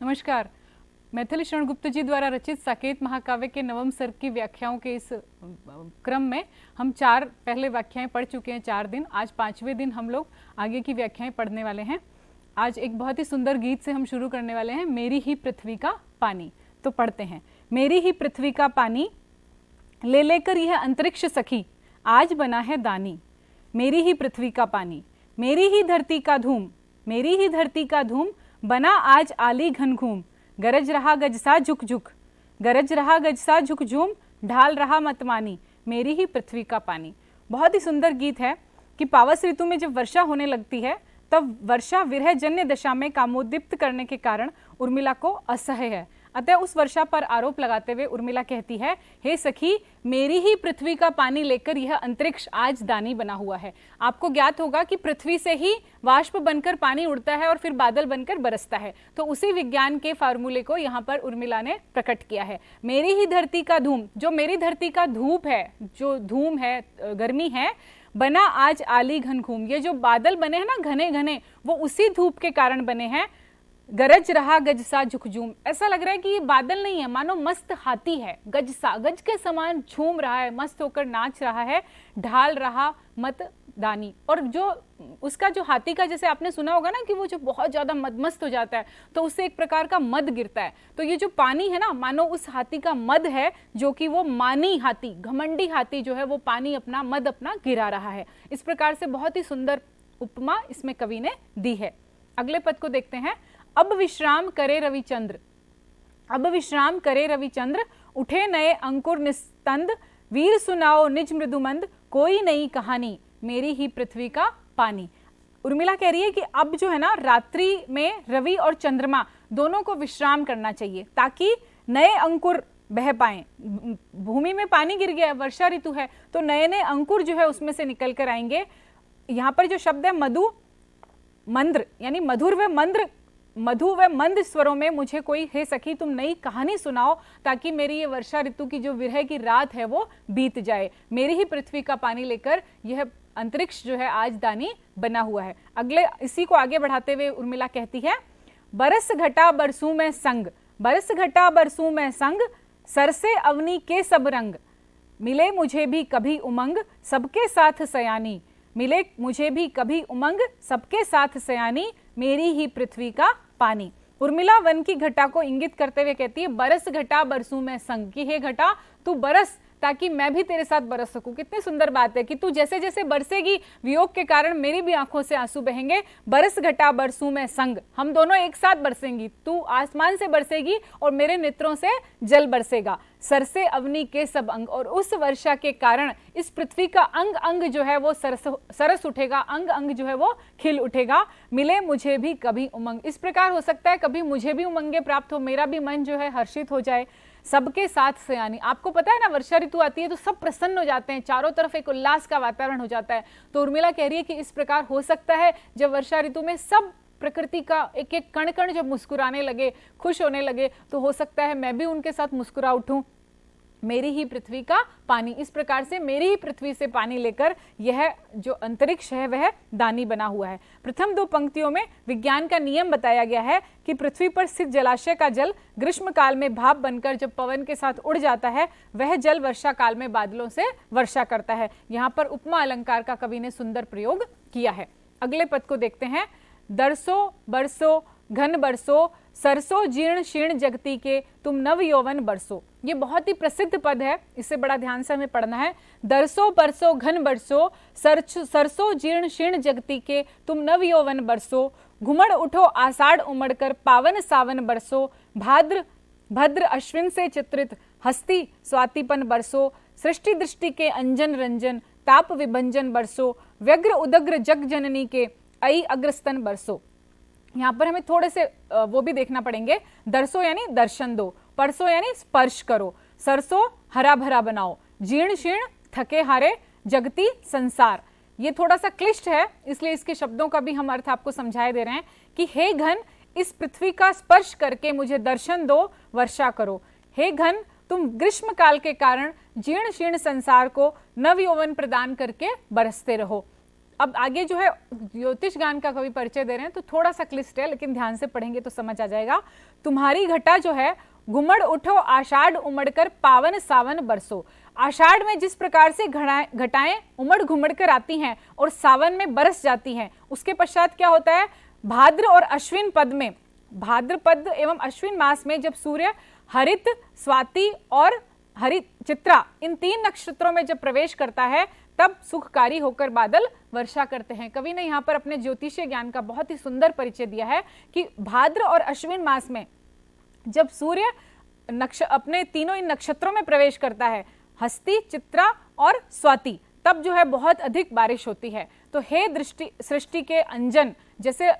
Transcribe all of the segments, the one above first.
नमस्कार। मैथिली शरण गुप्त जी द्वारा रचित साकेत महाकाव्य के नवम सर्ग की व्याख्याओं के इस क्रम में हम 4 पहले व्याख्याएं पढ़ चुके हैं। 4 दिन, आज 5वें दिन हम लोग आगे की व्याख्याएं पढ़ने वाले हैं। आज एक बहुत ही सुंदर गीत से हम शुरू करने वाले हैं, मेरी ही पृथ्वी का पानी। तो पढ़ते हैं। मेरी ही पृथ्वी का पानी ले लेकर यह अंतरिक्ष सखी आज बना है दानी। मेरी ही पृथ्वी का पानी, मेरी ही धरती का धूम, मेरी ही धरती का धूम बना आज आली घन घूम। गरज रहा गज सा झुक झुक, गरज रहा गज सा झुक झूम, ढाल रहा मतमानी, मेरी ही पृथ्वी का पानी। बहुत ही सुंदर गीत है कि पावस ऋतु में जब वर्षा होने लगती है तब वर्षा विरह जन्य दशा में कामोद्दीप्त करने के कारण उर्मिला को असह्य है। अतः उस वर्षा पर आरोप लगाते हुए उर्मिला कहती है, हे सखी, मेरी ही पृथ्वी का पानी लेकर यह अंतरिक्ष आज दानी बना हुआ है। आपको ज्ञात होगा कि पृथ्वी से ही वाष्प बनकर पानी उड़ता है और फिर बादल बनकर बरसता है। तो उसी विज्ञान के फार्मूले को यहाँ पर उर्मिला ने प्रकट किया है। मेरी ही धरती का धूम, जो मेरी धरती का धूप है, जो धूम है, गर्मी है, बना आज आली घन घूम। ये जो बादल बने हैं ना घने घने, वो उसी धूप के कारण बने हैं। गरज रहा गज सा झुकझूम, ऐसा लग रहा है कि ये बादल नहीं है, मानो मस्त हाथी है, गज सा, गज के समान झूम रहा है, मस्त होकर नाच रहा है। ढाल रहा मत दानी, और जो उसका जो हाथी का, जैसे आपने सुना होगा ना कि वो जो बहुत ज्यादा मदमस्त हो जाता है तो उससे एक प्रकार का मद गिरता है। तो ये जो पानी है ना, मानो उस हाथी का मद है, जो कि वो मानी हाथी, घमंडी हाथी जो है वो पानी अपना मद अपना गिरा रहा है। इस प्रकार से बहुत ही सुंदर उपमा इसमें कवि ने दी है। अगले पद को देखते हैं। अब विश्राम करे रविचंद्र, अब विश्राम करे रविचंद्र, उठे नए अंकुर निस्तंद, वीर सुनाओ निज मृदुमंद, कोई नई कहानी, मेरी ही पृथ्वी का पानी। उर्मिला कह रही है कि अब जो है ना, रात्रि में रवि और चंद्रमा दोनों को विश्राम करना चाहिए ताकि नए अंकुर बह पाए। भूमि में पानी गिर गया, वर्षा ऋतु है, तो नए नए अंकुर जो है उसमें से निकल कर आएंगे। यहाँ पर जो शब्द है मधु मंद्र, यानी मधुर व मंद्र, मधु व मंद स्वरों में मुझे कोई, हे सखी, तुम नई कहानी सुनाओ ताकि मेरी ये वर्षा ऋतु की जो विरह की रात है वो बीत जाए। मेरी ही पृथ्वी का पानी लेकर यह अंतरिक्ष जो है आज दानी बना हुआ है। अगले इसी को आगे बढ़ाते हुए उर्मिला कहती है, बरस घटा बरसू में संग, बरस घटा बरसू में संग, सरसे अवनी के सब रंग, मिले मुझे भी कभी उमंग, सबके साथ सयानी, मिले मुझे भी कभी उमंग, सबके साथ सयानी, मेरी ही पृथ्वी का पानी। उर्मिला वन की घटा को इंगित करते हुए कहती है, बरस घटा बरसू में संग, कि हे घटा तू बरस ताकि मैं भी तेरे साथ बरस सकूं। कितनी सुंदर बात है कि तू जैसे जैसे बरसेगी, वियोग के कारण मेरी भी आंखों से आंसू बहेंगे। बरस घटा बरसू में संग, हम दोनों एक साथ बरसेंगी, तू आसमान से बरसेगी और मेरे नेत्रों से जल बरसेगा। सरसे अवनी के सब अंग, और उस वर्षा के कारण इस पृथ्वी का अंग अंग जो है वो सरस उठेगा, अंग अंग जो है वो खिल उठेगा। मिले मुझे भी कभी उमंग, इस प्रकार हो सकता है कभी मुझे भी उमंगे प्राप्त हो, मेरा भी मन जो है हर्षित हो जाए। सबके साथ सयानी, आपको पता है ना, वर्षा ऋतु आती है तो सब प्रसन्न हो जाते हैं, चारों तरफ एक उल्लास का वातावरण हो जाता है। तो उर्मिला कह रही है कि इस प्रकार हो सकता है जब वर्षा ऋतु में सब प्रकृति का एक एक कण कण जब मुस्कुराने लगे, खुश होने लगे, तो हो सकता है मैं भी उनके साथ मुस्कुरा उठूं। मेरी ही पृथ्वी का पानी, इस प्रकार से मेरी ही पृथ्वी से पानी लेकर यह जो अंतरिक्ष है वह दानी बना हुआ है। प्रथम 2 पंक्तियों में विज्ञान का नियम बताया गया है कि पृथ्वी पर स्थित जलाशय का जल ग्रीष्म काल में भाप बनकर जब पवन के साथ उड़ जाता है, वह जल वर्षा काल में बादलों से वर्षा करता है। यहाँ पर उपमा अलंकार का कवि ने सुंदर प्रयोग किया है। अगले पद को देखते हैं। दरसो बरसो घन बरसो, सरसो जीर्ण शीर्ण जगती के, तुम नव यौवन बरसो। ये बहुत ही प्रसिद्ध पद है, इसे बड़ा ध्यान से हमें पढ़ना है। दरसो बरसो घन बरसो, सरसो जीर्ण शीर्ण जगती के, तुम नव यौवन बरसो। घुमड़ उठो आषाढ़ उमड़कर, पावन सावन बरसो। भाद्र भद्र अश्विन से चित्रित, हस्ती स्वातिपन बरसो। सृष्टि दृष्टि के अंजन रंजन, ताप विभंजन बरसो। व्यग्र उदग्र जग जननी के, अई अग्रस्तन बरसो। यहाँ पर हमें थोड़े से वो भी देखना पड़ेंगे। दरसो यानी दर्शन दो, परसो यानी स्पर्श करो, सरसो हरा भरा बनाओ, जीर्ण शीर्ण थके हारे जगती संसार। ये थोड़ा सा क्लिष्ट है, इसलिए इसके शब्दों का भी हम अर्थ आपको समझाए दे रहे हैं कि हे घन, इस पृथ्वी का स्पर्श करके मुझे दर्शन दो, वर्षा करो। हे घन, तुम ग्रीष्म काल के कारण जीर्ण शीर्ण संसार को नव यौवन प्रदान करके बरसते रहो। अब आगे जो है ज्योतिष गान का कवि परिचय दे रहे हैं, तो थोड़ा सा क्लिष्ट है, लेकिन ध्यान से पढ़ेंगे तो समझ आ जाएगा। तुम्हारी घटा जो है घुमड़ उठो आषाढ़ उमड़कर पावन सावन बरसो। आषाढ़ में जिस प्रकार से घटाएं उमड़ घुमड़ कर आती हैं और सावन में बरस जाती हैं, उसके पश्चात क्या होता है, भाद्र और अश्विन पद में, भाद्रपद एवं अश्विन मास में जब सूर्य हरित, स्वाति और हरित चित्रा इन 3 नक्षत्रों में जब प्रवेश करता है, तब सुखकारी होकर बादल वर्षा करते हैं। कवि ने यहाँ पर अपने ज्योतिषीय ज्ञान का बहुत ही सुंदर परिचय दिया है कि भाद्र और अश्विन मास में जब सूर्य अपने तीनों इन नक्षत्रों में प्रवेश करता है, हस्ती, चित्रा और स्वाति, तब जो है बहुत अधिक बारिश होती है। तो हे दृष्टि सृष्टि के अंजन, जैसे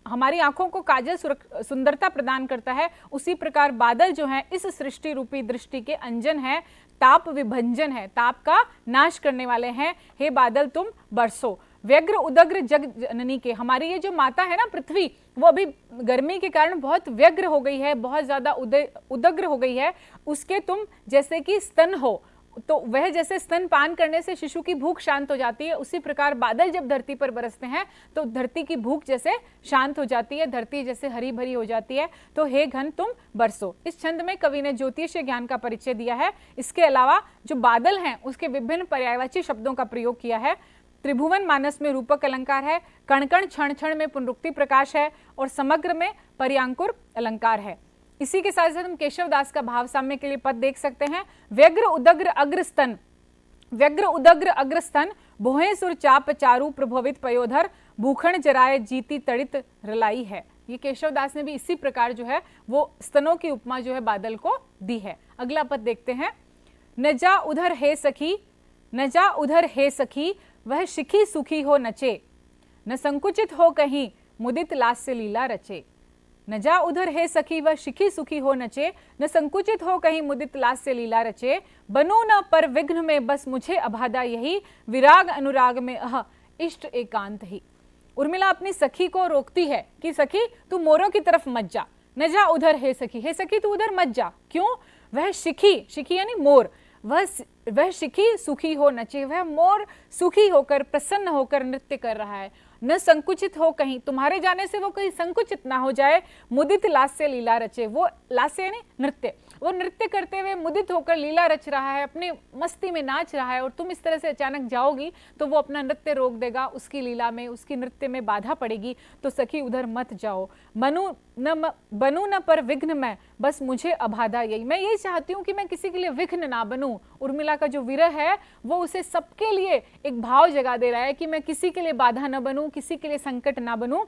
हमारी आंखों को काजल सुंदरता प्रदान करता है, उसी प्रकार बादल जो है इस सृष्टि रूपी दृष्टि के अंजन है, ताप विभंजन है, ताप का नाश करने वाले हैं। हे बादल तुम बरसो। व्यग्र उदग्र जग जननी के, हमारी ये जो माता है ना पृथ्वी, वो अभी गर्मी के कारण बहुत व्यग्र हो गई है, बहुत ज्यादा उदग्र हो गई है। उसके तुम जैसे कि स्तन हो, तो वह जैसे स्तन पान करने से शिशु की भूख शांत हो जाती है, उसी प्रकार बादल जब धरती पर बरसते हैं तो धरती की भूख जैसे शांत हो जाती है, धरती जैसे हरी भरी हो जाती है। तो हे घन तुम बरसो। इस छंद में कवि ने ज्योतिषीय ज्ञान का परिचय दिया है। इसके अलावा जो बादल हैं उसके विभिन्न पर्यायवाची शब्दों का प्रयोग किया है। त्रिभुवन मानस में रूपक अलंकार है, कण कण क्षण क्षण में पुनरुक्ति प्रकाश है और समग्र में पर्यांकुर अलंकार है। इसी के साथ साथ हम केशवदास का भाव साम्य के लिए पद देख सकते हैं। व्यग्र उदग्र अग्रस्तन, व्यग्र उदग्र अग्रस्तन, भोहे सुर चाप चारु प्रभवित पयोधर, भूखण जराए जीती तड़ित रलाई है। ये केशवदास ने भी इसी प्रकार जो है वो स्तनों की उपमा जो है बादल को दी है। अगला पद देखते हैं। न जा उधर हे सखी, न जा उधर हे सखी, वह शिखी सुखी हो नचे, न संकुचित हो कहीं मुदित लास्य लीला रचे। न जा उधर हे सखी वह शिखी सुखी हो नचे, न संकुचित हो कहीं मुदित लास्य लीला रचे। बनू न पर विघ्न में बस मुझे अभादा यही, विराग अनुराग में अह इष्ट एकांत ही। उर्मिला अपनी सखी को रोकती है कि सखी तू मोरों की तरफ मत जा, न जा उधर हे सखी तू उधर मत जा। क्यों? वह शिखी, शिखी यानी मोर, वह शिखी सुखी हो नचे, वह मोर सुखी होकर प्रसन्न होकर नृत्य कर रहा है। न संकुचित हो कहीं, तुम्हारे जाने से वो कहीं संकुचित ना हो जाए। मुदित लास्य लीला रचे, वो लास्य यानी नृत्य, वो नृत्य करते हुए मुदित होकर लीला रच रहा है, अपनी मस्ती में नाच रहा है, और तुम इस तरह से अचानक जाओगी तो वो अपना नृत्य रोक देगा, उसकी लीला में, उसकी नृत्य में बाधा पड़ेगी। तो सखी उधर मत जाओ। बनू न पर विघ्न में बस मुझे अबाधा यही, मैं यही चाहती हूँ कि मैं किसी के लिए विघ्न ना बनूं। उर्मिला का जो विरह है वो उसे सबके लिए एक भाव जगा दे रहा है कि मैं किसी के लिए बाधा न बनूं, किसी के लिए संकट ना बनूं।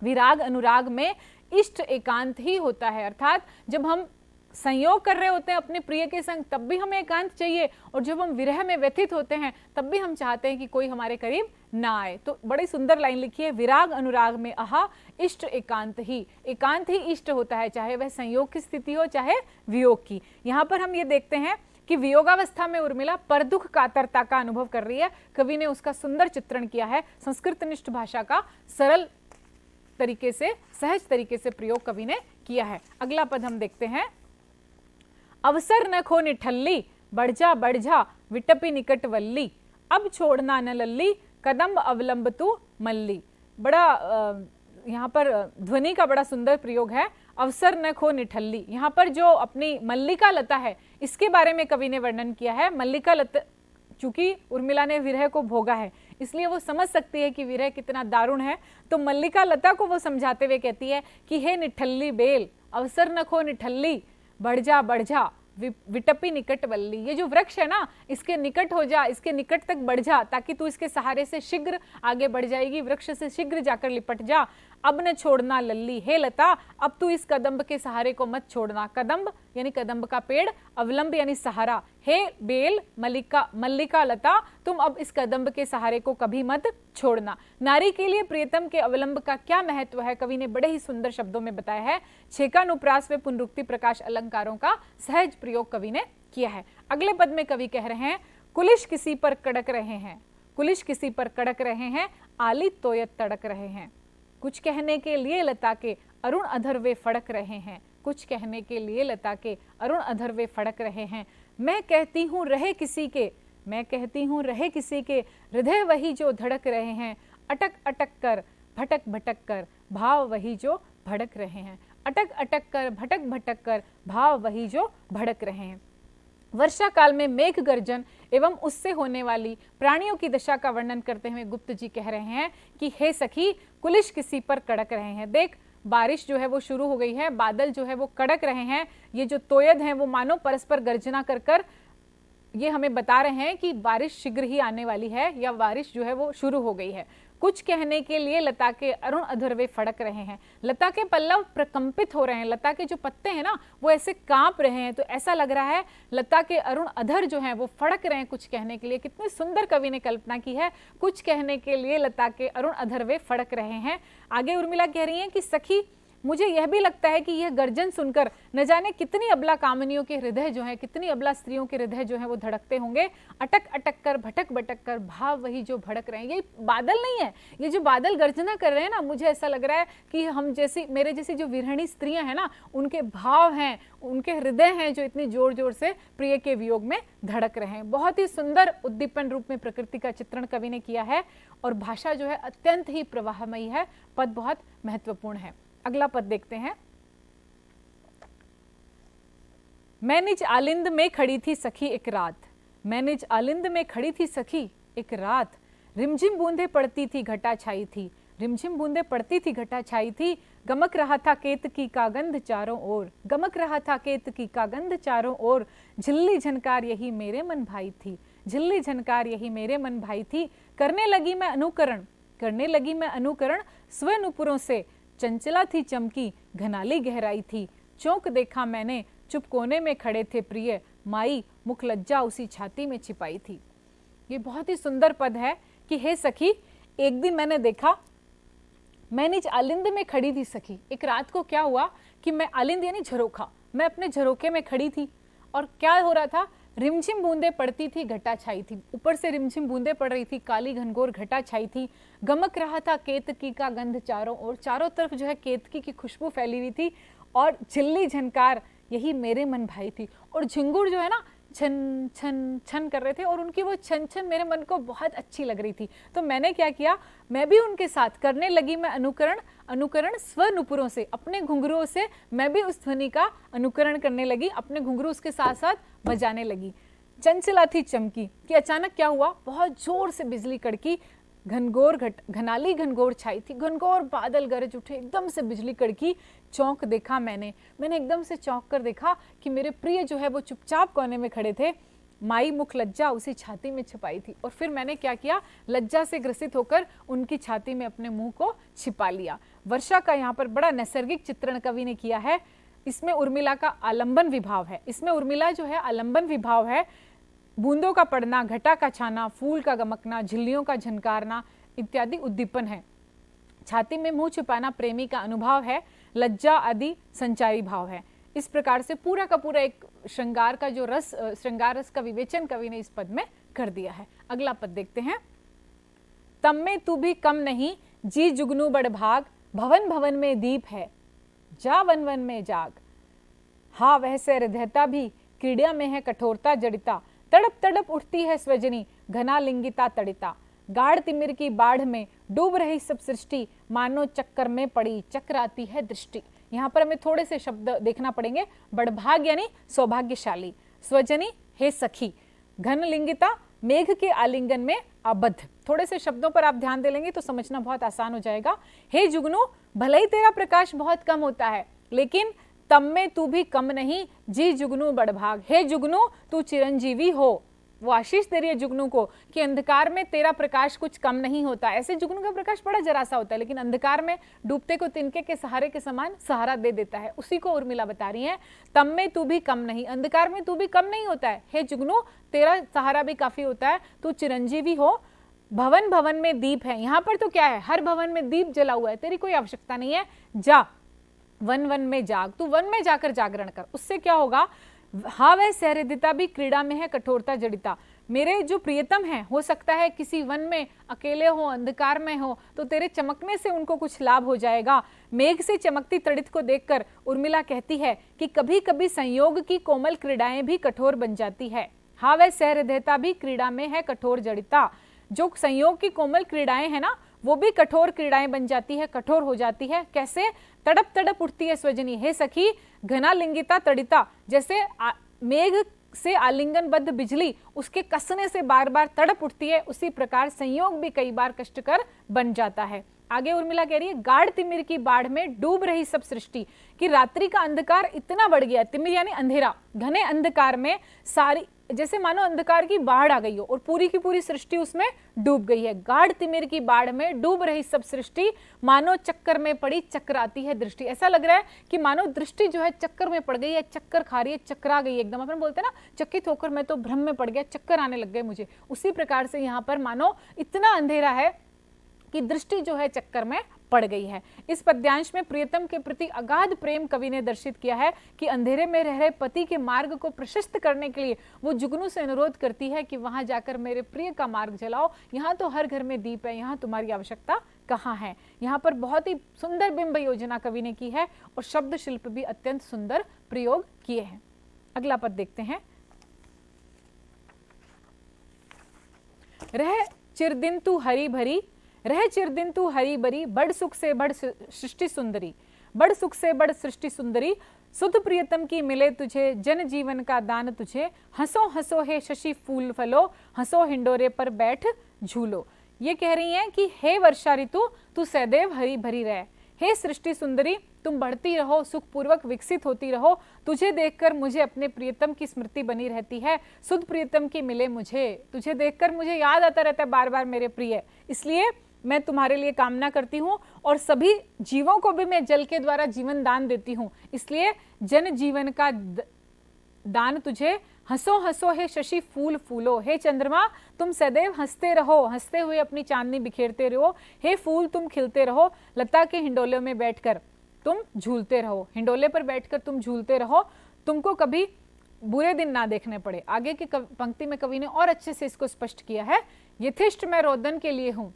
विराग अनुराग में इष्ट एकांत ही होता है, अर्थात जब हम संयोग कर रहे होते हैं अपने प्रिय के संग तब भी हमें एकांत चाहिए, और जब हम विरह में व्यथित होते हैं तब भी हम चाहते हैं कि कोई हमारे करीब ना आए। तो बड़ी सुंदर लाइन लिखी है, विराग अनुराग में आहा इष्ट एकांत ही, एकांत ही इष्ट होता है, चाहे वह संयोग की स्थिति हो चाहे वियोग की। यहाँ पर हम ये देखते हैं कि वियोगावस्था में उर्मिला पर दुख कातरता का अनुभव कर रही है। कवि ने उसका सुंदर चित्रण किया है। संस्कृतनिष्ठ भाषा का सरल तरीके से, सहज तरीके से प्रयोग कवि ने किया है। अगला पद हम देखते हैं। अवसर न खो निठल्ली, बढ़ जा विटपी निकट वल्ली, अब छोड़ना न लल्ली, कदम्ब अवलंब तू मल्ली। बड़ा यहाँ पर ध्वनि का बड़ा सुंदर प्रयोग है। अवसर न खो निठल्ली, यहाँ पर जो अपनी मल्लिका लता है इसके बारे में कवि ने वर्णन किया है। मल्लिका लता, चूंकि उर्मिला ने विरह को भोगा है इसलिए वो समझ सकती है कि विरह कितना दारुण है, तो मल्लिका लता को वो समझाते हुए कहती है कि हे निठल्ली बेल, अवसर न खो निठल्ली, बढ़ जा विटपी निकट वल्ली। ये जो वृक्ष है ना, इसके निकट हो जा, इसके निकट तक बढ़ जा, ताकि तू इसके सहारे से शीघ्र आगे बढ़ जाएगी, वृक्ष से शीघ्र जाकर लिपट जा। अब न छोड़ना लल्ली, हे लता अब तू इस कदम्ब के सहारे को मत छोड़ना। कदम्ब यानी कदम्ब का पेड़, अवलंब यानी सहारा। हे बेल, मल्लिका लता, तुम अब इस कदम्ब के सहारे को कभी मत छोड़ना। नारी के लिए प्रियतम के अवलंब का क्या महत्व है, कवि ने बड़े ही सुंदर शब्दों में बताया है। छेकानुप्रास व पुनरुक्ति प्रकाश अलंकारों का सहज प्रयोग कवि ने किया है। अगले पद में कवि कह रहे हैं, कुलिश किसी पर कड़क रहे हैं, कुलिश किसी पर कड़क रहे हैं, आली तोयत तड़क रहे हैं। कुछ कहने के लिए लता के अरुण अधर वे फड़क रहे हैं, कुछ कहने के लिए लता के अरुण अधर वे फड़क रहे हैं। मैं कहती हूँ रहे किसी के, मैं कहती हूँ रहे किसी के हृदय वही जो धड़क रहे हैं, अटक अटक कर भटक भटक कर भाव वही जो भड़क रहे हैं, अटक अटक कर भटक भटक कर भाव वही जो भड़क रहे हैं। वर्षा काल में मेघ गर्जन एवं उससे होने वाली प्राणियों की दशा का वर्णन करते हुए गुप्त जी कह रहे हैं कि हे सखी, कुलिश किसी पर कड़क रहे हैं। देख, बारिश जो है वो शुरू हो गई है, बादल जो है वो कड़क रहे हैं, ये जो तोयद हैं वो मानो परस्पर गर्जना कर कर ये हमें बता रहे हैं कि बारिश शीघ्र ही आने वाली है या बारिश जो है वो शुरू हो गई है। कुछ कहने के लिए लता के अरुण अधर्वे फड़क रहे हैं, लता के पल्लव प्रकंपित हो रहे हैं, लता के जो पत्ते हैं ना वो ऐसे कांप रहे हैं। तो ऐसा लग रहा है लता के अरुण अधर जो हैं वो फड़क रहे हैं कुछ कहने के लिए। कितनी सुंदर कवि ने कल्पना की है, कुछ कहने के लिए लता के अरुण अधर्वे फड़क रहे हैं। आगे उर्मिला कह रही हैं कि सखी, मुझे यह भी लगता है कि यह गर्जन सुनकर न जाने कितनी अबला कामनियों के हृदय जो है, कितनी अबला स्त्रियों के हृदय जो है वो धड़कते होंगे। अटक अटक कर भटक भटक कर भाव वही जो भड़क रहे हैं। ये बादल नहीं है, ये जो बादल गर्जना कर रहे हैं ना, मुझे ऐसा लग रहा है कि हम जैसी, मेरे जैसी जो विरहणी स्त्रियां हैं ना, उनके भाव हैं, उनके हृदय हैं जो इतनी जोर जोर से प्रिय के वियोग में धड़क रहे हैं। बहुत ही सुंदर उद्दीपन रूप में प्रकृति का चित्रण कवि ने किया है और भाषा जो है अत्यंत ही प्रवाहमयी है, पद बहुत महत्वपूर्ण है। अगला पद देखते हैं। मैं निज आलिंद में खड़ी थी सखी एक रात, मैं निज आलिंद में खड़ी थी सखी एक रात, रिमझिम बूंदे पड़ती थी घटा छाई थी, रिमझिम बूंदे पड़ती थी घटा छाई थी, गमक रहा था केतकी का गंध चारों ओर, गमक रहा था केतकी का गंध चारों ओर, झिल्ली झनकार यही मेरे मन भाई थी, झिल्ली झनकार यही मेरे मन भाई थी। करने लगी मैं अनुकरण, करने लगी मैं अनुकरण, स्व नुपुरों से चंचला थी चमकी घनाली गहराई थी, चौंक देखा मैंने चुप कोने में खड़े थे प्रिय, माई मुख लज्जा उसी छाती में छिपाई थी। ये बहुत ही सुंदर पद है कि हे सखी, एक दिन मैंने देखा, मैं निज आलिंद में खड़ी थी सखी। एक रात को क्या हुआ कि मैं आलिंद यानी झरोखा, मैं अपने झरोखे में खड़ी थी और क्या हो रहा था, रिमझिम बूंदे पड़ती थी घटा छाई थी, ऊपर से रिमझिम बूंदे पड़ रही थी, काली घनघोर घटा छाई थी, गमक रहा था केतकी का गंध चारों ओर, चारों तरफ जो है केतकी की खुशबू फैली हुई थी और झिल्ली झनकार यही मेरे मन भाई थी। और झिंगुर जो है ना छन छन छन कर रहे थे और उनकी वो छन छन मेरे मन को बहुत अच्छी लग रही थी। तो मैंने क्या किया, मैं भी उनके साथ करने लगी मैं अनुकरण, अनुकरण स्व नुपुरों से, अपने घुंघरुओं से मैं भी उस ध्वनि का अनुकरण करने लगी, अपने घुंघरू उसके साथ साथ बजाने लगी। चंचला थी चमकी कि अचानक क्या हुआ, बहुत जोर से बिजली कड़की, घनघोर घनाली घनघोर छाई थी, घनघोर बादल गरज उठे, एकदम से बिजली कड़की, चौंक देखा मैंने एकदम से चौंक कर देखा कि मेरे प्रिय जो है वो चुपचाप कोने में खड़े थे, माई मुख लज्जा उसी छाती में छिपाई थी। और फिर मैंने क्या किया, लज्जा से ग्रसित होकर उनकी छाती में अपने मुंह को छिपा लिया। वर्षा का यहाँ पर बड़ा नैसर्गिक चित्रण कवि ने किया है। इसमें उर्मिला का आलंबन विभाव है, इसमें उर्मिला जो है आलंबन विभाव है, बूंदों का पड़ना, घटा का छाना, फूल का गमकना, झिल्लियों का झनकारना इत्यादि उद्दीपन है। छाती में मुंह छिपाना प्रेमी का अनुभव है, लज्जा आदि संचारी भाव है। इस प्रकार से पूरा का पूरा एक श्रृंगार का जो रस, श्रृंगार रस का विवेचन कवि ने इस पद में कर दिया है। अगला पद देखते हैं। तम में तू भी कम नहीं, जी जुगनू बड़ भाग, भवन भवन में दीप है, जा वन वन में जाग। हाँ वैसे हृदयता भी क्रीड़ा में है कठोरता जड़िता, तड़प तड़प उठती है स्वजनी घना लिंगिता तड़िता। गाढ़ तिमिर की बाढ़ में डूब रही सब सृष्टि, मानो चक्कर में पड़ी चक्राती है दृष्टि। यहाँ पर हमें थोड़े से शब्द देखना पड़ेंगे। बड़भाग यानी सौभाग्यशाली, स्वजनी हे सखी, घन लिंगिता मेघ के आलिंगन में आबद्ध। थोड़े से शब्दों पर आप ध्यान दे लेंगे तो समझना बहुत आसान हो जाएगा। हे जुगनू, भले ही तेरा प्रकाश बहुत कम होता है, लेकिन तम में तू भी कम नहीं, जी जुगनू बड़भाग। हे जुगनू, तू चिरंजीवी हो। वो आशीष दे रही है जुगनू को कि अंधकार में तेरा प्रकाश कुछ कम नहीं होता। ऐसे जुगनू का प्रकाश बड़ा जरा सा होता है, लेकिन अंधकार में डूबते को तिनके के सहारे के समान सहारा दे देता है। उसी को उर्मिला बता रही है, तम में तू भी कम नहीं, अंधकार में तू भी कम नहीं होता है। हे जुगनू, तेरा सहारा भी काफी होता है, तू चिरंजीवी हो। भवन भवन में दीप है, यहाँ पर तो क्या है, हर भवन में दीप जला हुआ है, तेरी कोई आवश्यकता नहीं है। जा वन वन में जाग, तू वन में जाकर जागरण कर। उससे क्या होगा, हाँ वह सहृदयता भी क्रीड़ा में है कठोरता जड़िता। मेरे जो प्रियतम हैं, हो सकता है किसी वन में अकेले हो, अंधकार में हो, तो तेरे चमकने से उनको कुछ लाभ हो जाएगा। मेघ से चमकती तड़ित को देखकर उर्मिला कहती है कि कभी कभी संयोग की कोमल क्रीड़ाएं भी कठोर बन जाती है। हाँ वह सहृदयता भी क्रीड़ा में है कठोर जड़िता। जो संयोग की कोमल क्रीड़ाएं हैं ना, वो भी कठोर क्रीड़ाएं बन जाती है, कठोर हो जाती है। कैसे? तड़प तड़प उठती है स्वजनी, हे सखी घना लिंगिता तड़िता। जैसे मेघ से आलिंगनबद्ध बिजली उसके कसने से बार बार तड़प उठती है, उसी प्रकार संयोग भी कई बार कष्टकर बन जाता है। आगे उर्मिला कह रही है, गाढ़ तिमिर की बाढ़ में डूब रही सब सृष्टि, कि रात्रि का अंधकार इतना बढ़ गया, तिमिर यानी अंधेरा, घने अंधकार में सारी, जैसे मानो अंधकार की बाढ़ आ गई हो और पूरी की पूरी सृष्टि उसमें डूब गई है। गाढ़ तिमिर की बाढ़ में डूब रही सब सृष्टि, मानो चक्कर में पड़ी चक्राती है दृष्टि। ऐसा लग रहा है कि मानो दृष्टि जो है चक्कर में पड़ गई है, चक्कर खा रही है, चक्रा गई एकदम। अपन बोलते हैं ना, चकित होकर मैं तो भ्रम में पड़ गया, चक्कर आने लग गए मुझे। उसी प्रकार से यहाँ पर मानो इतना अंधेरा है कि दृष्टि जो है चक्कर में पड़ गई है। इस पद्यांश में प्रियतम के प्रति अगाध प्रेम कवि ने दर्शित किया है कि अंधेरे में रह रहे पति के मार्ग को प्रशस्त करने के लिए वो जुगनू से अनुरोध करती है कि वहां जाकर मेरे प्रिय का मार्ग जलाओ, यहाँ तो हर घर में दीप है, यहाँ तुम्हारी आवश्यकता कहाँ है। यहाँ पर बहुत ही सुंदर बिंब योजना कवि ने की है और शब्द शिल्प भी अत्यंत सुंदर प्रयोग किए हैं। अगला पद देखते हैं। रह चिरदिन तू हरी भरी, रह चिरदिन तू हरी भरी, बड़ सुख से बड़ सृष्टि सुंदरी, बड़ सुख से बड़ सृष्टि सुंदरी, सुध प्रियतम की मिले तुझे, जन जीवन का दान तुझे, हंसो हंसो हे शशि फूल फलो, हंसो हिंडोरे पर बैठ झूलो। ये कह रही हैं कि हे वर्षा ऋतु तू सदैव हरी भरी रह, हे सृष्टि सुंदरी तुम बढ़ती रहो, सुखपूर्वक विकसित होती रहो, तुझे देखकर मुझे अपने प्रियतम की स्मृति बनी रहती है, सुध प्रियतम की मिले मुझे, तुझे देखकर मुझे याद आता रहता है बार बार मेरे प्रिय, इसलिए मैं तुम्हारे लिए कामना करती हूँ और सभी जीवों को भी मैं जल के द्वारा जीवन दान देती हूँ, इसलिए जन जीवन का दान तुझे, हंसो हंसो हे शशि फूल फूलो, हे चंद्रमा तुम सदैव हंसते रहो, हंसते हुए अपनी चांदनी बिखेरते रहो, हे फूल तुम खिलते रहो, लता के हिंडोले में बैठकर तुम झूलते रहो, हिंडोले पर बैठकर तुम झूलते रहो, तुमको कभी बुरे दिन ना देखने पड़े। आगे की पंक्ति में कवि ने और अच्छे से इसको स्पष्ट किया है। यथेष्ट मैं रोदन के लिए हूँ,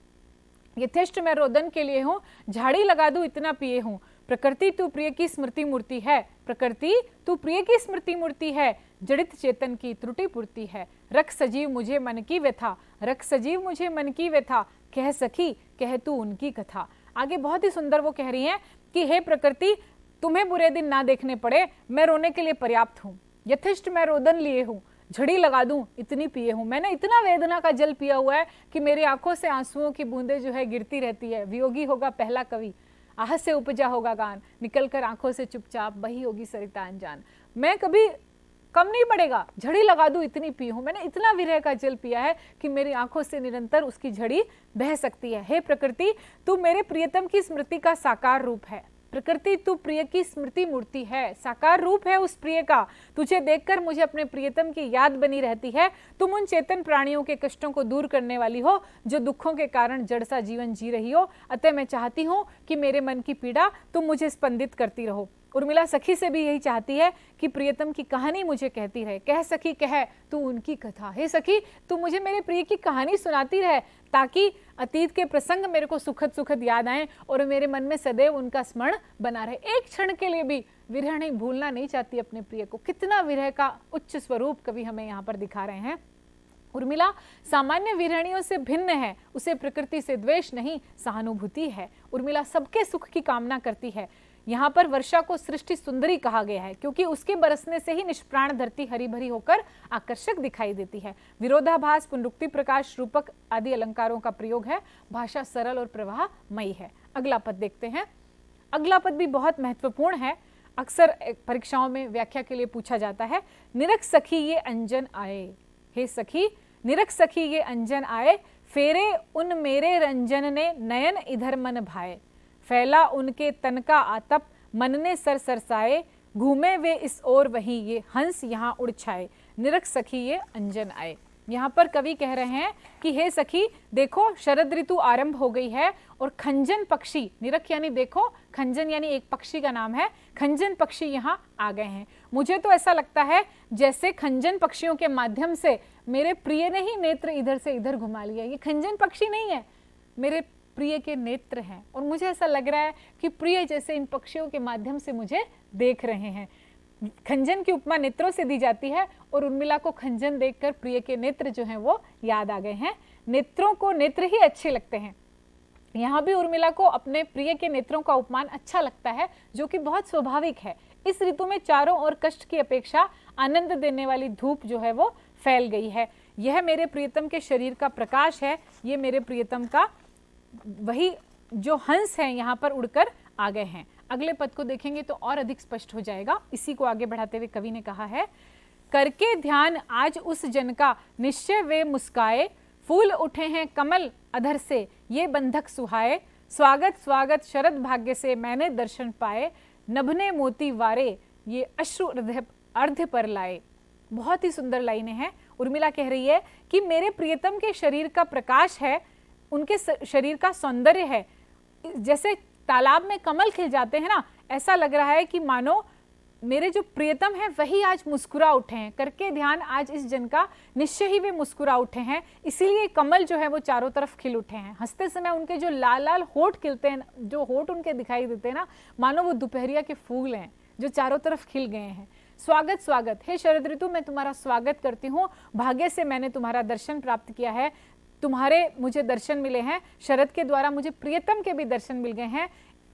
यथेष्ट मैं रोदन के लिए हूँ, झाड़ी लगा दूं इतना पिए हूँ, प्रकृति तू प्रिय की स्मृति मूर्ति है, प्रकृति तू प्रिय की स्मृति मूर्ति है, जड़ित चेतन की त्रुटि पूर्ति है, रख सजीव मुझे मन की व्यथा, रख सजीव मुझे मन की व्यथा, कह सखी कह तू उनकी कथा। आगे बहुत ही सुंदर वो कह रही हैं कि हे प्रकृति तुम्हें बुरे दिन ना देखने पड़े, मैं रोने के लिए पर्याप्त हूँ, यथेष्ट मैं रोदन लिए हूँ, झड़ी लगा दूं इतनी पिए हूं, मैंने इतना वेदना का जल पिया हुआ है कि मेरी आंखों से आंसुओं की बूंदें जो है गिरती रहती है। वियोगी होगा पहला कवि, आह से उपजा होगा गान, निकल कर आंखों से चुपचाप बही होगी सरिता अनजान। मैं कभी कम नहीं पड़ेगा, झड़ी लगा दूं इतनी पी हूं, मैंने इतना विरह का जल पिया है कि मेरी आंखों से निरंतर उसकी झड़ी बह सकती है। हे प्रकृति तू मेरे प्रियतम की स्मृति का साकार रूप है, प्रकृति तू प्रिय की स्मृति मूर्ति है, साकार रूप है उस प्रिय का, तुझे देखकर मुझे अपने प्रियतम की याद बनी रहती है, तुम उन चेतन प्राणियों के कष्टों को दूर करने वाली हो जो दुखों के कारण जड़ सा जीवन जी रही हो, अतः मैं चाहती हूँ कि मेरे मन की पीड़ा तुम मुझे स्पंदित करती रहो। उर्मिला सखी से भी यही चाहती है कि प्रियतम की कहानी मुझे कहती रहे, कह सखी कह तू उनकी कथा, हे सखी तू मुझे मेरे प्रिय की कहानी सुनाती रहे, ताकि अतीत के प्रसंग मेरे को सुखद सुखद याद आए और मेरे मन में सदैव उनका स्मरण बना रहे। एक क्षण के लिए भी विरह नहीं, भूलना नहीं चाहती अपने प्रिय को। कितना विरह का उच्च स्वरूप कवि हमें यहाँ पर दिखा रहे हैं। उर्मिला सामान्य विरहणियों से भिन्न है, उसे प्रकृति से द्वेष नहीं सहानुभूति है। उर्मिला सबके सुख की कामना करती है। यहाँ पर वर्षा को सृष्टि सुंदरी कहा गया है क्योंकि उसके बरसने से ही निष्प्राण धरती हरी भरी होकर आकर्षक दिखाई देती है। विरोधाभास, पुनरुक्ति, प्रकाश, रूपक आदि अलंकारों का प्रयोग है। भाषा सरल और प्रवाहमयी है। अगला पद देखते हैं। अगला पद भी बहुत महत्वपूर्ण है, अक्सर परीक्षाओं में व्याख्या के लिए पूछा जाता है। निरख सखी ये अंजन आए, हे सखी निरख सखी ये अंजन आए, फेरे उन मेरे रंजन ने नयन इधर मन भाए, फैला उनके तन का आतप मन ने सर सरसाए, घूमे वे इस ओर वहीं ये हंस यहाँ उड़ छाए, निरख सखी ये अंजन आए। यहाँ पर कवि कह रहे हैं कि हे सखी देखो शरद ऋतु आरंभ हो गई है और खंजन पक्षी, निरख यानी देखो, खंजन यानी एक पक्षी का नाम है, खंजन पक्षी यहाँ आ गए हैं। मुझे तो ऐसा लगता है जैसे खंजन पक्षियों के माध्यम से मेरे प्रिय ने ही नेत्र इधर से इधर घुमा लिया। ये खंजन पक्षी नहीं है, मेरे प्रिय के नेत्र हैं और मुझे ऐसा लग रहा है कि प्रिय जैसे इन पक्षियों के माध्यम से मुझे देख रहे हैं। खंजन की उपमा नेत्रों से दी जाती है और उर्मिला को खंजन देखकर प्रिय के नेत्र जो हैं वो याद आ गए हैं। नेत्रों को नेत्र ही अच्छे लगते हैं। यहाँ भी उर्मिला को अपने प्रिय के नेत्रों का उपमान अच्छा लगता है, जो कि बहुत स्वाभाविक है। इस ऋतु में चारों ओर कष्ट की अपेक्षा आनंद देने वाली धूप जो है वो फैल गई है। यह मेरे प्रियतम के शरीर का प्रकाश है। ये मेरे प्रियतम का वही जो हंस है यहाँ पर उड़कर आ गए हैं। अगले पद को देखेंगे तो और अधिक स्पष्ट हो जाएगा। इसी को आगे बढ़ाते हुए कवि ने कहा है, करके ध्यान आज उस जन का निश्चय वे मुस्काए, फूल उठे हैं कमल अधर से ये बंधक सुहाए, स्वागत स्वागत शरद भाग्य से मैंने दर्शन पाए, नभने मोती वारे ये अश्रु अर्ध पर लाए। बहुत ही सुंदर लाइनें हैं। उर्मिला कह रही है कि मेरे प्रियतम के शरीर का प्रकाश है, उनके शरीर का सौंदर्य है। जैसे तालाब में कमल खिल जाते हैं ना, ऐसा लग रहा है कि मानो मेरे जो प्रियतम हैं वही आज मुस्कुरा उठे हैं। करके ध्यान आज इस जन का निश्चय ही वे मुस्कुरा उठे हैं, इसीलिए कमल जो है वो चारों तरफ खिल उठे हैं। हंसते समय उनके जो लाल लाल होठ खिलते हैं, जो होठ उनके दिखाई देते हैं ना, मानो वो दोपहरिया के फूल हैं जो चारों तरफ खिल गए हैं। स्वागत स्वागत, हे शरद ऋतु मैं तुम्हारा स्वागत करती हूँ। भाग्य से मैंने तुम्हारा दर्शन प्राप्त किया है, तुम्हारे मुझे दर्शन मिले हैं। शरद के द्वारा मुझे प्रियतम के भी दर्शन मिल गए हैं।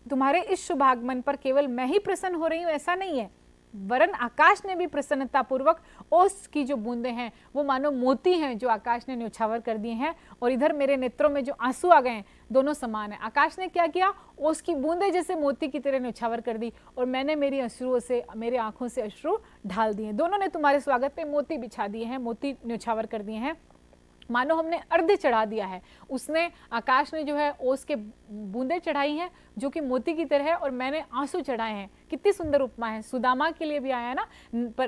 तुम्हारे इस शुभागमन पर केवल मैं ही प्रसन्न हो रही हूँ ऐसा नहीं है, वरन आकाश ने भी प्रसन्नता पूर्वक ओस की जो बूंदे हैं वो मानो मोती हैं जो आकाश ने न्योछावर कर दिए हैं। और इधर मेरे नेत्रों में जो आंसू आ गए हैं दोनों समान है। आकाश ने क्या किया, ओस की बूंदे जैसे मोती की तरह न्योछावर कर दी और मैंने मेरी अश्रुओं से, मेरे आंखों से अश्रु ढाल दिए। दोनों ने तुम्हारे स्वागत पे मोती बिछा दिए हैं, मोती न्योछावर कर दिए हैं, मानो हमने अर्ध चढ़ा दिया है। उसने, आकाश ने जो है ओस के बूंदे चढ़ाई हैं जो कि मोती की तरह है, और मैंने आंसू चढ़ाए हैं। कितनी सुंदर उपमा है। सुदामा के लिए भी आया है ना,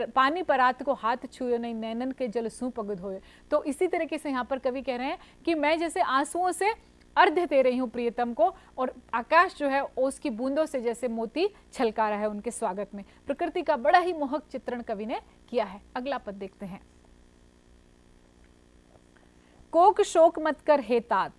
पानी परात को हाथ छुए नहीं, नैनन के जल सू पगद होए। तो इसी तरीके से यहाँ पर कवि कह रहे हैं कि मैं जैसे आंसुओं से अर्ध दे रही हूँ प्रियतम को, और आकाश जो है ओस की बूंदों से जैसे मोती छलका रहा है उनके स्वागत में। प्रकृति का बड़ा ही मोहक चित्रण कवि ने किया है। अगला पद देखते हैं। कोक शोक मत कर हे तात,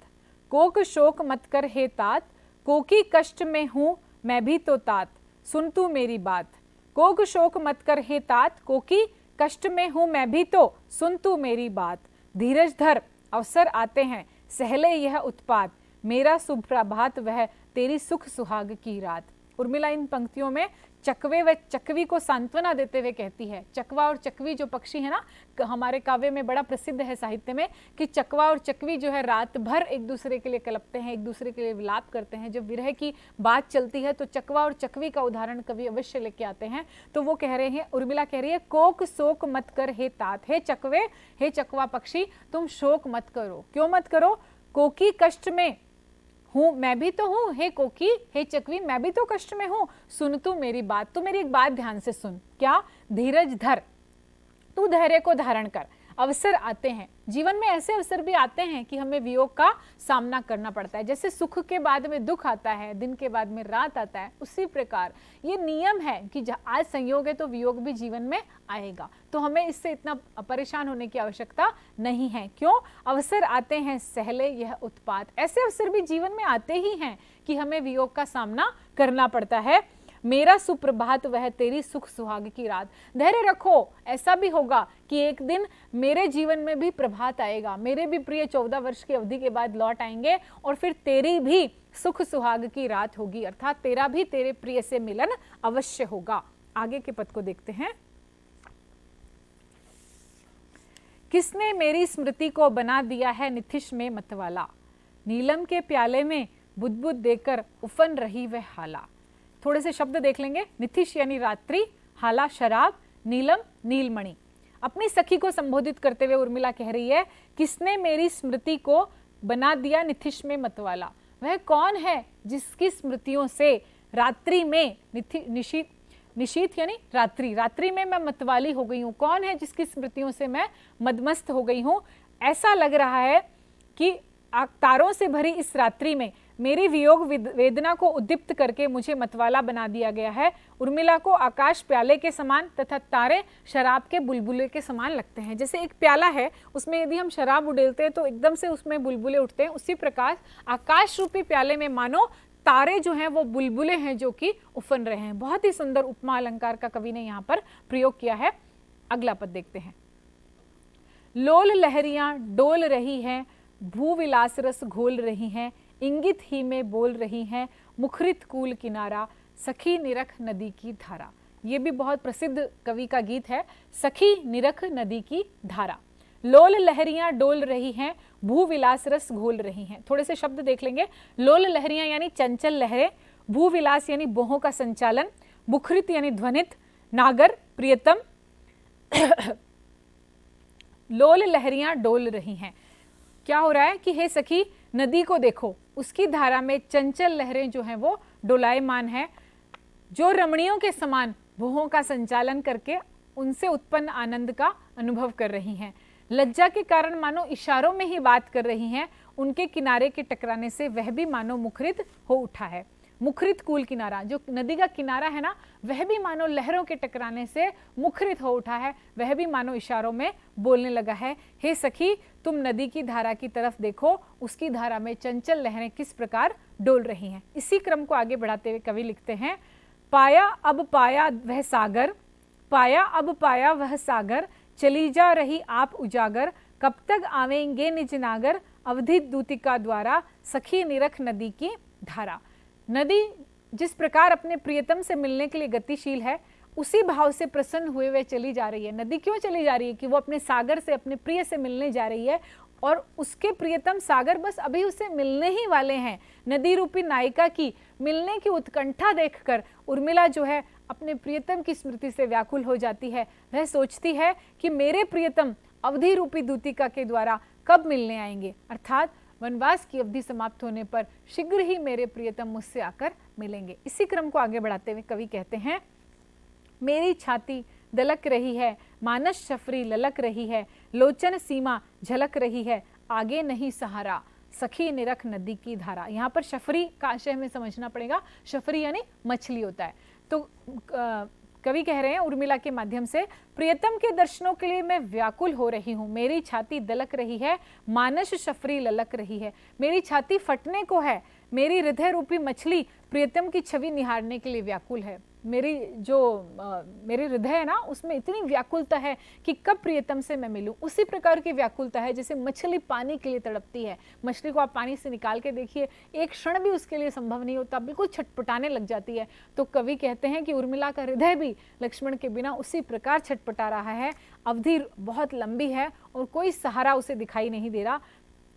कोक शोक मत कर हे तात, कोकी कष्ट में हूं मैं भी तो तात, सुन तू मेरी बात। कोक शोक मत कर हे तात, कोकी कष्ट में हूं मैं भी तो, सुन तू मेरी बात। धीरज धर अवसर आते हैं, सहले यह उत्पात, मेरा सुप्रभात वह तेरी सुख सुहाग की रात। उर्मिला इन पंक्तियों में चकवे व चकवी को सांत्वना देते हुए कहती है। चकवा और चकवी जो पक्षी है ना, हमारे काव्य में बड़ा प्रसिद्ध है साहित्य में, कि चकवा और चकवी जो है रात भर एक दूसरे के लिए कलपते हैं, एक दूसरे के लिए विलाप करते हैं। जब विरह की बात चलती है तो चकवा और चकवी का उदाहरण कवि अवश्य लेके आते हैं। तो वो कह रहे हैं, उर्मिला कह रही है, कोक शोक मत कर हे तात, हे चकवे, हे चकवा पक्षी, तुम शोक मत करो। क्यों मत करो? कोकी कष्ट में हूं मैं भी तो हूं, हे कोकी, हे चकवी, मैं भी तो कष्ट में हूं, सुन तू मेरी बात। तू मेरी एक बात ध्यान से सुन। क्या? धीरज धर, तू धैर्य को धारण कर। अवसर आते हैं जीवन में, ऐसे अवसर भी आते हैं कि हमें वियोग का सामना करना पड़ता है। जैसे सुख के बाद में दुख आता है, दिन के बाद में रात आता है, उसी प्रकार ये नियम है कि आज संयोग है तो वियोग भी जीवन में आएगा। तो हमें इससे इतना परेशान होने की आवश्यकता नहीं है। क्यों? अवसर आते हैं, सहले यह उत्पात। ऐसे अवसर भी जीवन में आते ही हैं कि हमें वियोग का सामना करना पड़ता है। मेरा सुप्रभात वह तेरी सुख सुहाग की रात। धैर्य रखो, ऐसा भी होगा कि एक दिन मेरे जीवन में भी प्रभात आएगा, मेरे भी प्रिय 14 वर्ष की अवधि के बाद लौट आएंगे और फिर तेरी भी सुख सुहाग की रात होगी, अर्थात तेरा भी तेरे प्रिय से मिलन अवश्य होगा। आगे के पद को देखते हैं। किसने मेरी स्मृति को बना दिया है निथिश में मतवाला, नीलम के प्याले में बुदबुद देकर उफन रही वह हाला। थोड़े से शब्द देख लेंगे। निथिश यानी रात्रि, हाला शराब, नीलम नीलमणि। अपनी सखी को संबोधित करते हुए उर्मिला कह रही है, किसने मेरी स्मृति को बना दिया निथिश में मतवाला। वह कौन है जिसकी स्मृतियों से रात्रि में, निशीथ यानी रात्रि, रात्रि में मैं मतवाली हो गई हूँ। कौन है जिसकी स्मृतियों से मैं मदमस्त हो गई हूँ। ऐसा लग रहा है कि तारों से भरी इस रात्रि में मेरी वियोग वेदना को उद्दीप्त करके मुझे मतवाला बना दिया गया है। उर्मिला को आकाश प्याले के समान तथा तारे शराब के बुलबुले के समान लगते हैं। जैसे एक प्याला है, उसमें यदि हम शराब उड़ेलते हैं तो एकदम से उसमें बुलबुले उठते हैं, उसी प्रकार आकाश रूपी प्याले में मानो तारे जो हैं वो बुलबुले हैं जो कि उफन रहे हैं। बहुत ही सुंदर उपमा अलंकार का कवि ने यहाँ पर प्रयोग किया है। अगला पद देखते हैं। लोल लहरियां डोल रही हैं, भूविलास रस घोल रही हैं, इंगित ही में बोल रही हैं, मुखरित कूल किनारा, सखी निरख नदी की धारा। ये भी बहुत प्रसिद्ध कवि का गीत है, सखी निरख नदी की धारा। लोल लहरियां डोल रही हैं, भूविलास रस घोल रही हैं। थोड़े से शब्द देख लेंगे। लोल लहरियां यानी चंचल लहरें, भूविलास यानी बोहों का संचालन, मुखरित यानी ध्वनित, नागर प्रियतम। लोल लहरियां डोल रही हैं, क्या हो रहा है कि हे सखी नदी को देखो, उसकी धारा में चंचल लहरें जो हैं वो डोलायमान है, जो रमणियों के समान भुवों का संचालन करके उनसे उत्पन्न आनंद का अनुभव कर रही हैं। लज्जा के कारण मानो इशारों में ही बात कर रही हैं, उनके किनारे के टकराने से वह भी मानो मुखरित हो उठा है। मुखरित कूल किनारा, जो नदी का किनारा है ना, वह भी मानो लहरों के टकराने से मुखरित हो उठा है, वह भी मानो इशारों में बोलने लगा है। हे सखी तुम नदी की धारा की तरफ देखो, उसकी धारा में चंचल लहरें किस प्रकार डोल रही हैं। इसी क्रम को आगे बढ़ाते हुए कवि लिखते हैं। पाया अब पाया वह सागर, पाया अब पाया वह सागर, चली जा रही आप उजागर, कब तक आवेंगे निज नागर, अवधि दूतिका द्वारा, सखी निरख नदी की धारा। नदी जिस प्रकार अपने प्रियतम से मिलने के लिए गतिशील है, उसी भाव से प्रसन्न हुए वे चली जा रही है। नदी क्यों चली जा रही है कि वो अपने सागर से, अपने प्रिय से मिलने जा रही है, और उसके प्रियतम सागर बस अभी उसे मिलने ही वाले हैं। नदी रूपी नायिका की मिलने की उत्कंठा देखकर उर्मिला जो है अपने प्रियतम की स्मृति से व्याकुल हो जाती है। वह सोचती है कि मेरे प्रियतम अवधि रूपी दूतिका के द्वारा कब मिलने आएंगे, अर्थात वनवास की अवधि समाप्त होने पर शीघ्र ही मेरे प्रियतम मुझसे आकर मिलेंगे। इसी क्रम को आगे बढ़ाते हुए कवि कहते हैं। मेरी छाती दलक रही है, मानस शफरी ललक रही है, लोचन सीमा झलक रही है, आगे नहीं सहारा, सखी निरख नदी की धारा। यहाँ पर शफरी का आशय हमें समझना पड़ेगा। शफरी यानी मछली होता है। तो कवि कह रहे हैं उर्मिला के माध्यम से, प्रियतम के दर्शनों के लिए मैं व्याकुल हो रही हूँ, मेरी छाती दलक रही है, मानस शफरी ललक रही है, मेरी छाती फटने को है, मेरी हृदय रूपी मछली प्रियतम की छवि निहारने के लिए व्याकुल है। मेरी हृदय है ना, उसमें इतनी व्याकुलता है कि कब प्रियतम से मैं मिलूं। उसी प्रकार की व्याकुलता है जैसे मछली पानी के लिए तड़पती है। मछली को आप पानी से निकाल के देखिए, एक क्षण भी उसके लिए संभव नहीं होता, बिल्कुल छटपटाने लग जाती है। तो कवि कहते हैं कि उर्मिला का हृदय भी लक्ष्मण के बिना उसी प्रकार छटपटा रहा है। अवधि बहुत लंबी है और कोई सहारा उसे दिखाई नहीं दे रहा।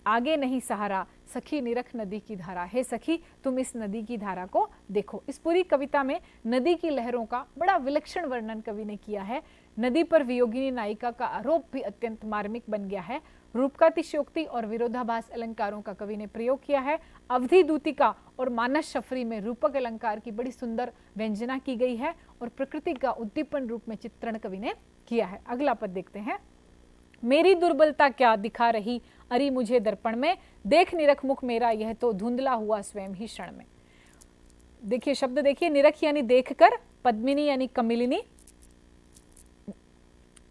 आगे नहीं सहारा, सखी निरख नदी की धारा। हे सखी तुम इस नदी की धारा को देखो। इस पूरी कविता में नदी की लहरों का बड़ा विलक्षण वर्णन कवि ने किया है। नदी पर वियोगिनी नायिका का आरोप भी अत्यंत मार्मिक बन गया है। रूपकातिशयोक्ति और विरोधाभास अलंकारों का कवि ने प्रयोग किया है। अवधि दूतिका और मानस शफरी में रूपक अलंकार की बड़ी सुंदर व्यंजना की गई है और प्रकृति का उद्दीपन रूप में चित्रण कवि ने किया है। अगला पद देखते हैं। मेरी दुर्बलता क्या दिखा रही अरी मुझे दर्पण में, देख निरख मुख मेरा यह तो धुंधला हुआ स्वयं ही क्षण में। देखिए शब्द देखिए, निरख यानी देखकर, पद्मिनी यानी कमिलिनी।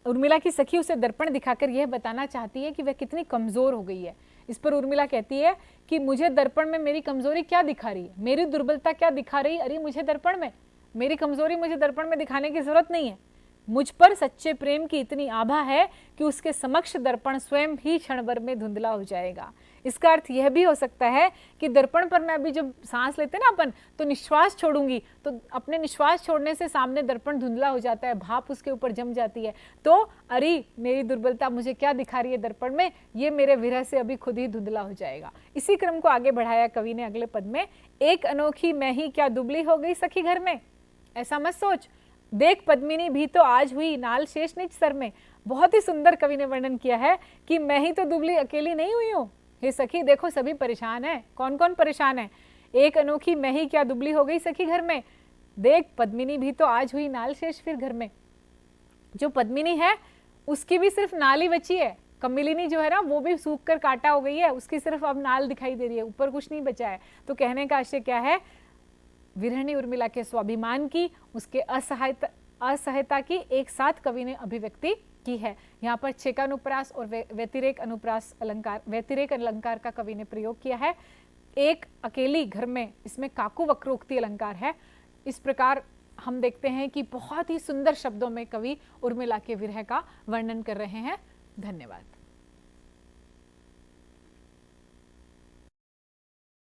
उर्मिला की सखी उसे दर्पण दिखाकर यह बताना चाहती है कि वह कितनी कमजोर हो गई है। इस पर उर्मिला कहती है कि मुझे दर्पण में मेरी कमजोरी क्या दिखा रही है, मेरी दुर्बलता क्या दिखा रही अरे मुझे दर्पण में, मेरी कमजोरी मुझे दर्पण में दिखाने की जरूरत नहीं है। मुझ पर सच्चे प्रेम की इतनी आभा है कि उसके समक्ष दर्पण स्वयं ही क्षण भर में धुंधला हो जाएगा। इसका अर्थ यह भी हो सकता है कि दर्पण पर मैं अभी जब सांस लेते ना अपन, तो निश्वास छोड़ूंगी तो अपने निश्वास छोड़ने से सामने दर्पण धुंधला हो जाता है, भाप उसके ऊपर जम जाती है। तो अरे मेरी दुर्बलता मुझे क्या दिखा रही है दर्पण में, ये मेरे विरह से अभी खुद ही धुंधला हो जाएगा। इसी क्रम को आगे बढ़ाया कवि ने अगले पद में। एक अनोखी मैं ही क्या दुबली हो गई सखी घर में, ऐसा मत सोच, देख पद्मिनी भी तो आज हुई नाल शेष निज सर में। बहुत ही सुंदर कवि ने वर्णन किया है कि मैं ही तो दुबली अकेली नहीं हुई हूँ, हे सखी देखो सभी परेशान है। कौन कौन परेशान है? एक अनोखी मैं ही क्या दुबली हो गई सखी घर में, देख पद्मिनी भी तो आज हुई नाल शेष फिर घर में। जो पद्मिनी है उसकी भी सिर्फ नाल ही बची है, कमिलिनी जो है ना वो भी सूख कर काटा हो गई है, उसकी सिर्फ अब नाल दिखाई दे रही है, ऊपर कुछ नहीं बचा है। तो कहने का आशय क्या है, विरहणी उर्मिला के स्वाभिमान की, उसके असहायता की एक साथ कवि ने अभिव्यक्ति की है। यहाँ पर छेकानुप्रास और व्यतिरेक अनुप्रास अलंकार, व्यतिरेक अलंकार का कवि ने प्रयोग किया है। एक अकेली घर में इसमें काकु वक्रोक्ति अलंकार है। इस प्रकार हम देखते हैं कि बहुत ही सुंदर शब्दों में कवि उर्मिला के विरह का वर्णन कर रहे हैं। धन्यवाद।